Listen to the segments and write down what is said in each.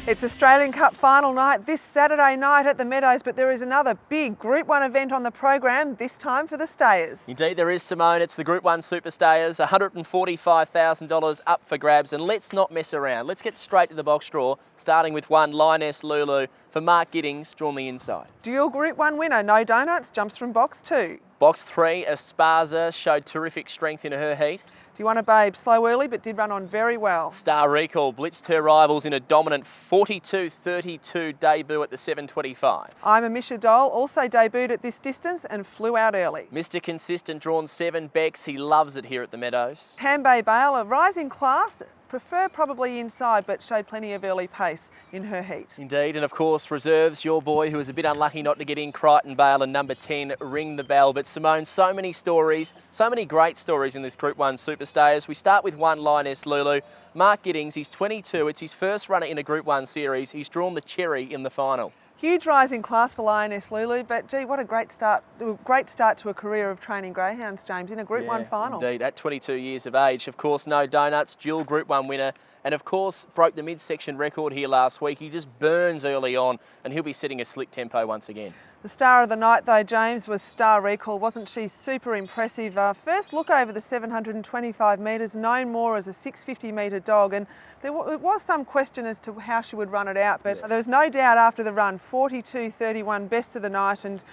It's Australian Cup final night this Saturday night at the Meadows, but there is another big Group 1 event on the program, this time for the Stayers. Indeed there is, Simone. It's the Group 1 Superstayers, $145,000 up for grabs, and let's not mess around. Let's get straight to the box draw, starting with one Lioness Lulu for Mark Giddings, drawn the inside. Dual Group 1 winner, No Donuts, jumps from box 2. Box 3, Esparza, showed terrific strength in her heat. Do you want a babe? Slow early, but did run on very well. Star Recall blitzed her rivals in a dominant 42.32 debut at the 7.25. I'm a Misha Doll, also debuted at this distance and flew out early. Mr. Consistent, drawn 7, Bex. He loves it here at the Meadows. Tambay Bale, a rising class, prefer probably inside, but showed plenty of early pace in her heat. Indeed, and of course reserves, your boy who was a bit unlucky not to get in, Crichton Bale, and number 10, Ring the Bell. But Simone, so many stories, so many great stories in this Group 1 Superstayers. We start with one Lioness Lulu. Mark Giddings, he's 22, it's his first runner in a Group 1 series. He's drawn the cherry in the final. Huge rising class for Lioness Lulu, but gee, what a great start to a career of training greyhounds, James, in a Group 1 final. Indeed, at 22 years of age. Of course, No Donuts, dual Group 1 winner, and of course broke the midsection record here last week. He just burns early on, and he'll be setting a slick tempo once again. The star of the night though, James, was Star Recall. Wasn't she super impressive? First look over the 725 metres, known more as a 650 metre dog, and there was some question as to how she would run it out, but there was no doubt after the run, 42.31, best of the night, and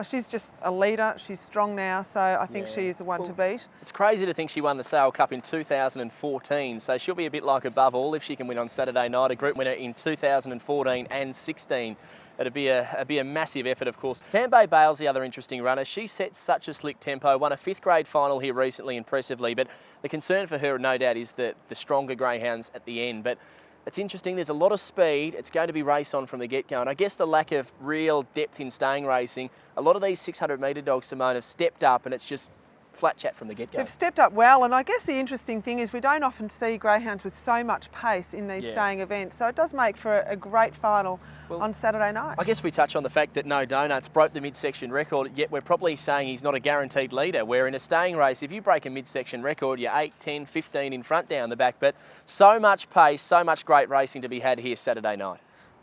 she's just a leader. She's strong now, so I think she is the one to beat. It's crazy to think she won the Sale Cup in 2014, so she'll be a bit like Above All if she can win on Saturday night, a group winner in 2014 and 16. It'd be a massive effort, of course. Tambay Bale's the other interesting runner. She sets such a slick tempo, won a 5th grade final here recently impressively, but the concern for her, no doubt, is the stronger greyhounds at the end. But it's interesting, there's a lot of speed. It's going to be race on from the get-go, and I guess the lack of real depth in staying racing, a lot of these 600 metre dogs, Simone, have stepped up, and it's just flat chat from the get-go. They've stepped up well, and I guess the interesting thing is we don't often see greyhounds with so much pace in these staying events, so it does make for a great final on Saturday night. I guess we touch on the fact that No Donuts broke the midsection record, yet we're probably saying he's not a guaranteed leader, where in a staying race, if you break a midsection record, you're 8, 10, 15 in front down the back, but so much pace, so much great racing to be had here Saturday night.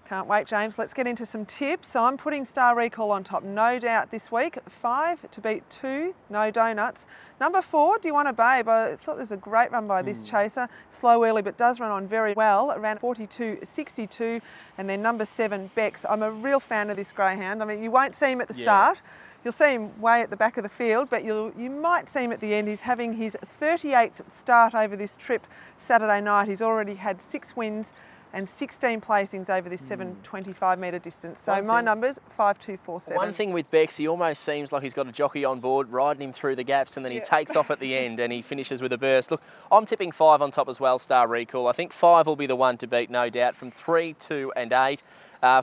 Can't wait, James. Let's get into some tips. I'm putting Star Recall on top, no doubt, this week. 5 to beat 2, No Donuts. Number 4, Do You Want a Babe? I thought there's a great run by this chaser. Slow early, but does run on very well. Around 42.62. And then number 7, Bex. I'm a real fan of this greyhound. I mean, you won't see him at the start. You'll see him way at the back of the field, but you might see him at the end. He's having his 38th start over this trip Saturday night. He's already had 6 wins and 16 placings over this 725 metre distance. So my number's 5, 2, 4, 7. One thing with Bex, he almost seems like he's got a jockey on board, riding him through the gaps, and then he takes off at the end and he finishes with a burst. Look, I'm tipping 5 on top as well, Star Recall. I think 5 will be the one to beat, no doubt, from 3, 2 and 8.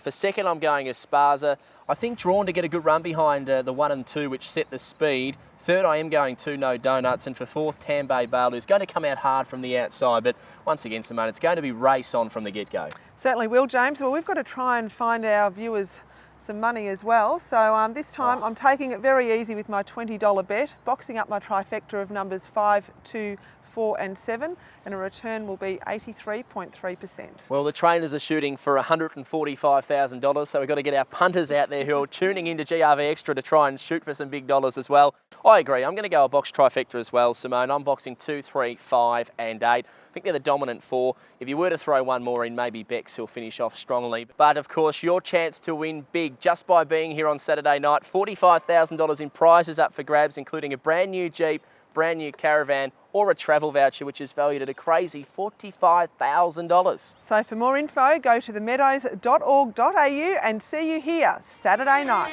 For second, I'm going Esparza. I think drawn to get a good run behind the 1 and 2, which set the speed. Third, I am going 2, No Donuts. And for fourth, Tambay Bale, who's going to come out hard from the outside. But once again, Simone, it's going to be race on from the get-go. Certainly will, James. Well, we've got to try and find our viewers some money as well. So this time I'm taking it very easy with my $20 bet, boxing up my trifecta of numbers 5, 2, 4 and 7, and a return will be 83.3%. Well, the trainers are shooting for $145,000, so we've got to get our punters out there who are tuning into GRV Extra to try and shoot for some big dollars as well. I agree, I'm going to go a box trifecta as well, Simone. I'm boxing 2, 3, 5 and 8. I think they're the dominant 4. If you were to throw one more in, maybe Bex will finish off strongly. But of course, your chance to win big just by being here on Saturday night. $45,000 in prizes up for grabs, including a brand new Jeep, brand new caravan, or a travel voucher, which is valued at a crazy $45,000. So for more info, go to themeadows.org.au and see you here Saturday night.